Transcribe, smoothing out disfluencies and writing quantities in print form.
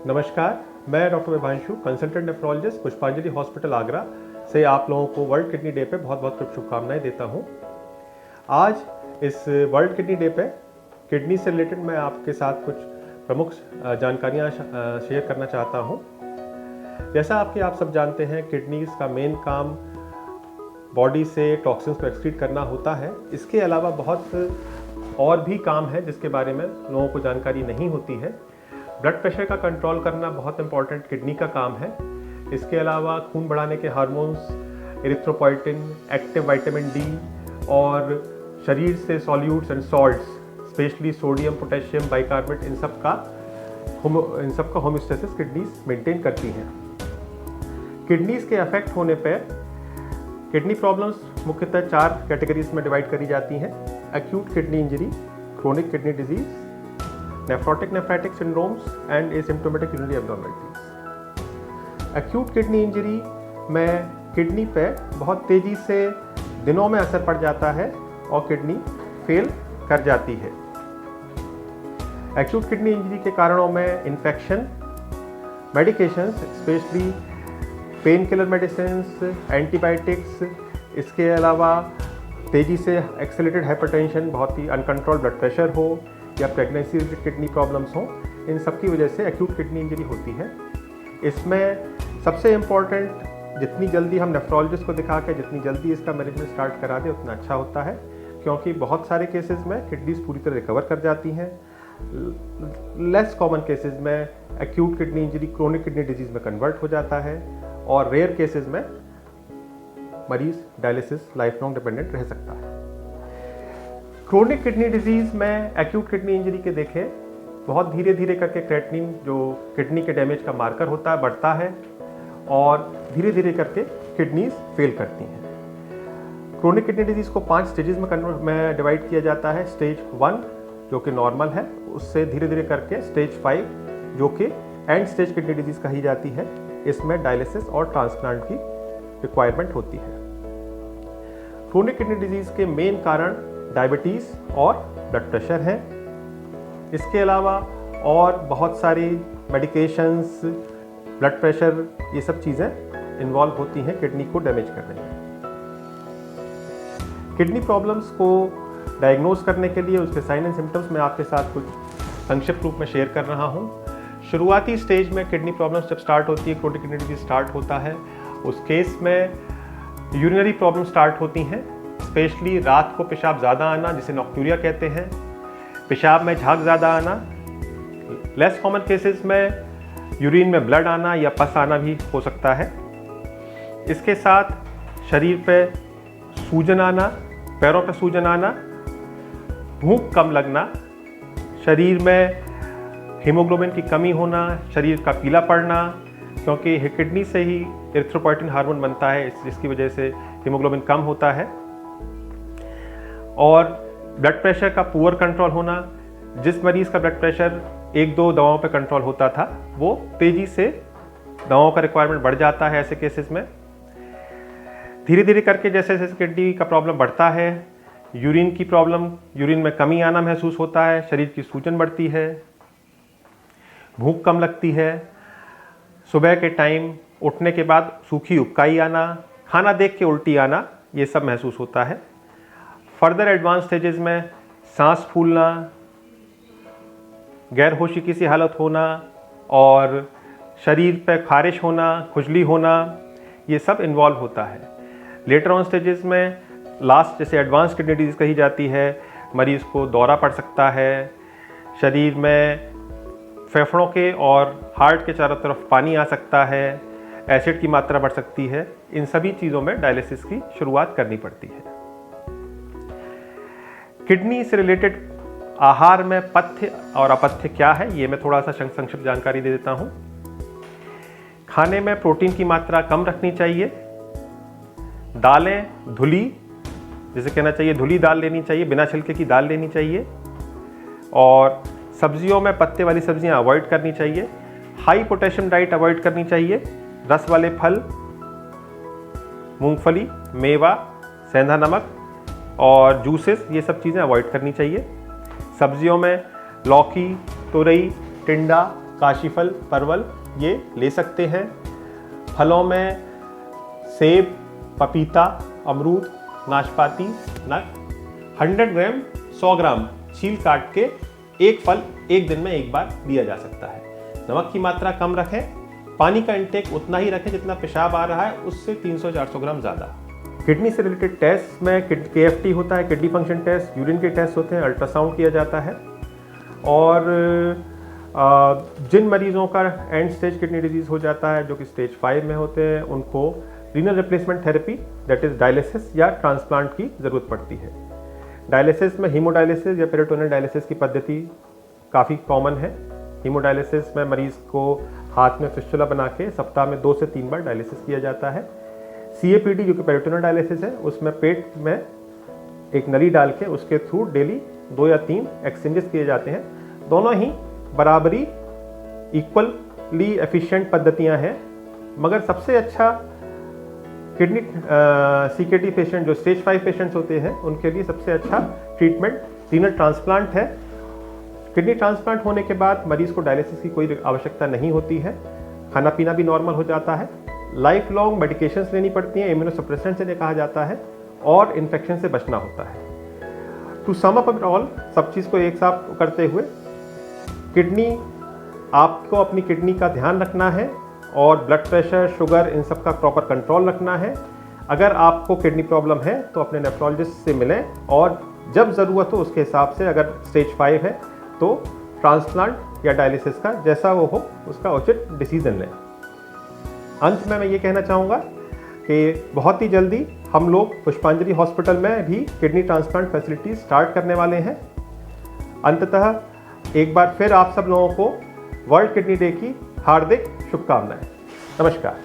नमस्कार, मैं doctor Vibhanshu, consultant nephrologist, पुष्पांजलि हॉस्पिटल आगरा से आप लोगों को वर्ल्ड किडनी डे पे बहुत बहुत शुभकामनाएं देता हूं। आज इस वर्ल्ड किडनी डे पे किडनी से रिलेटेड मैं आपके साथ कुछ प्रमुख जानकारियां शेयर करना चाहता हूं। जैसा आप सब जानते हैं, किडनीज का मेन काम बॉडी से टॉक्सिन्स को एक्सक्रीट करना होता है। इसके अलावा बहुत और भी काम है जिसके बारे में लोगों को जानकारी नहीं होती है। ब्लड प्रेशर का कंट्रोल करना बहुत इंपॉर्टेंट किडनी का काम है। इसके अलावा खून बढ़ाने के hormones, erythropoietin, active vitamin D और शरीर से solutes and salts, specially sodium, potassium, bicarbonate, इन सब का होम्योस्टेसिस किडनीज मेंटेन करती हैं। किडनीज के अफेक्ट होने पर किडनी प्रॉब्लम्स मुख्यतः 4 कैटेगरीज में डिवाइड करी जाती हैं: acute kidney injury, chronic kidney disease, nephrotic nephritic syndromes and asymptomatic urinary abnormalities. Acute kidney injury में किडनी पे बहुत तेज़ी से दिनों में असर पड़ जाता है और किडनी फेल कर जाती है। एक्यूट किडनी इंजरी के कारणों में infection, medications, specially pain killer medicines, antibiotics, इसके अलावा तेज़ी से एक्सेलरेटेड हाइपरटेंशन, बहुत ही अनकंट्रोल्ड ब्लड प्रेशर हो या प्रेगनेंसी रिलेटेड किडनी प्रॉब्लम्स हों, इन सब की वजह से एक्यूट किडनी इंजरी होती है। इसमें सबसे इम्पॉर्टेंट, जितनी जल्दी हम नेफ्रोलॉजिस्ट को दिखा के जितनी जल्दी इसका मैनेजमेंट स्टार्ट करा दें उतना अच्छा होता है, क्योंकि बहुत सारे केसेस में किडनीज पूरी तरह रिकवर कर जाती हैं। लेस कॉमन केसेस में acute kidney injury chronic kidney disease में कन्वर्ट हो जाता है और रेयर केसेस में मरीज डायलिसिस लाइफ लॉन्ग डिपेंडेंट रह सकता है। क्रोनिक किडनी डिजीज में एक्यूट किडनी इंजरी के देखें, बहुत धीरे धीरे करके क्रेटिनिन, जो किडनी के डैमेज का मार्कर होता है, बढ़ता है और धीरे धीरे करके किडनीज फेल करती हैं। क्रोनिक किडनी डिजीज को 5 स्टेजेस में डिवाइड किया जाता है। स्टेज 1 जो कि नॉर्मल है, उससे धीरे धीरे करके स्टेज 5 जो कि एंड स्टेज किडनी डिजीज कही जाती है, इसमें डायलिसिस और ट्रांसप्लांट की रिक्वायरमेंट होती है। क्रोनिक किडनी डिजीज के मेन कारण डायबिटीज़ और ब्लड प्रेशर है। इसके अलावा और बहुत सारी मेडिकेशंस, ब्लड प्रेशर, ये सब चीज़ें इन्वॉल्व होती हैं किडनी को डैमेज करने में। किडनी प्रॉब्लम्स को डायग्नोज करने के लिए उसके साइन एंड सिम्टम्स मैं आपके साथ कुछ संक्षिप्त रूप में शेयर कर रहा हूँ। शुरुआती स्टेज में किडनी प्रॉब्लम्स जब स्टार्ट होती है, क्रोनिक किडनी डिजीज स्टार्ट होता है, उस केस में यूरिनरी प्रॉब्लम स्टार्ट होती हैं। स्पेशली रात को पेशाब ज़्यादा आना, जिसे नॉक्टूरिया कहते हैं, पेशाब में झाग ज़्यादा आना। लेस कॉमन केसेस में यूरिन में ब्लड आना या पस आना भी हो सकता है। इसके साथ शरीर पे सूजन आना, पैरों पे सूजन आना, भूख कम लगना, शरीर में हीमोग्लोबिन की कमी होना, शरीर का पीला पड़ना, क्योंकि किडनी से ही एरिथ्रोपोइटिन हार्मोन बनता है, जिसकी वजह से हीमोग्लोबिन कम होता है। और ब्लड प्रेशर का पुअर कंट्रोल होना। जिस मरीज़ का ब्लड प्रेशर 1-2 दवाओं पर कंट्रोल होता था, वो तेज़ी से दवाओं का रिक्वायरमेंट बढ़ जाता है ऐसे केसेस में। धीरे धीरे करके जैसे जैसे किडनी का प्रॉब्लम बढ़ता है, यूरिन की प्रॉब्लम, यूरिन में कमी आना महसूस होता है, शरीर की सूजन बढ़ती है, भूख कम लगती है, सुबह के टाइम उठने के बाद सूखी उबकाई आना, खाना देख के उल्टी आना, ये सब महसूस होता है। फर्दर एडवांस स्टेजेस में सांस फूलना, गैरहोशी की सी हालत होना और शरीर पर खारिश होना, खुजली होना, ये सब इन्वॉल्व होता है। लेटर ऑन स्टेजेस में, लास्ट जैसे एडवांस किडनी डिजीज कही जाती है, मरीज़ को दौरा पड़ सकता है, शरीर में फेफड़ों के और हार्ट के चारों तरफ पानी आ सकता है, एसिड की मात्रा बढ़ सकती है। इन सभी चीज़ों में डायलिसिस की शुरुआत करनी पड़ती है। किडनी से रिलेटेड आहार में पथ्य और अपथ्य क्या है, ये मैं थोड़ा सा संक्षिप्त जानकारी दे देता हूँ। खाने में प्रोटीन की मात्रा कम रखनी चाहिए। दालें धुली, जैसे कहना चाहिए धुली दाल लेनी चाहिए, बिना छिलके की दाल लेनी चाहिए। और सब्जियों में पत्ते वाली सब्जियां अवॉइड करनी चाहिए। हाई पोटेशियम डाइट अवॉइड करनी चाहिए। रस वाले फल, मूंगफली, मेवा, सेंधा नमक और जूसेस, ये सब चीज़ें अवॉइड करनी चाहिए। सब्जियों में लौकी, तुरई, टिंडा, काशीफल, परवल ये ले सकते हैं। फलों में सेब, पपीता, अमरूद, नाशपाती, 100 ग्राम 100 ग्राम छील काट के एक फल एक दिन में एक बार लिया जा सकता है। नमक की मात्रा कम रखें, पानी का इंटेक उतना ही रखें जितना पेशाब आ रहा है, उससे 300-400 ग्राम ज़्यादा। किडनी से रिलेटेड टेस्ट में KFT होता है, किडनी फंक्शन टेस्ट, यूरिन के टेस्ट होते हैं, अल्ट्रासाउंड किया जाता है। और जिन मरीजों का एंड स्टेज किडनी डिजीज़ हो जाता है, जो कि स्टेज 5 में होते हैं, उनको renal replacement therapy that is dialysis या ट्रांसप्लांट की ज़रूरत पड़ती है। डायलिसिस में हीमोडायलिसिस या पेरिटोनियल डायलिसिस की पद्धति काफ़ी कॉमन है। हीमोडायलिसिस में मरीज़ को हाथ में फिस्टुला बना के सप्ताह में 2 से 3 बार डायलिसिस किया जाता है। CAPD जो कि पेरिटोनियल डायलिसिस है, उसमें पेट में एक नली डाल के उसके थ्रू डेली 2 या 3 एक्सचेंजेस किए जाते हैं। दोनों ही बराबरी इक्वली एफिशिएंट पद्धतियां हैं, मगर सबसे अच्छा किडनी CKD पेशेंट जो स्टेज 5 पेशेंट्स होते हैं उनके लिए सबसे अच्छा ट्रीटमेंट रीनल ट्रांसप्लांट है। किडनी ट्रांसप्लांट होने के बाद मरीज को डायलिसिस की कोई आवश्यकता नहीं होती है, खाना पीना भी नॉर्मल हो जाता है, लाइफ लॉन्ग मेडिकेशंस लेनी पड़ती हैं, इम्यूनोसप्रेसेंट्स इन्हें कहा जाता है, और इन्फेक्शन से बचना होता है। टू सम अप ऑल, सब चीज़ को एक साथ करते हुए, किडनी आपको अपनी किडनी का ध्यान रखना है और ब्लड प्रेशर, शुगर, इन सब का प्रॉपर कंट्रोल रखना है। अगर आपको किडनी प्रॉब्लम है तो अपने नेफ्रोलॉजिस्ट से मिलें और जब ज़रूरत हो उसके हिसाब से, अगर स्टेज 5 है तो ट्रांसप्लांट या डायलिसिस का जैसा वो हो उसका उचित डिसीजन लें। अंत में मैं ये कहना चाहूँगा कि बहुत ही जल्दी हम लोग पुष्पांजलि हॉस्पिटल में भी किडनी ट्रांसप्लांट फैसिलिटी स्टार्ट करने वाले हैं। अंततः एक बार फिर आप सब लोगों को वर्ल्ड किडनी डे की हार्दिक शुभकामनाएं। नमस्कार।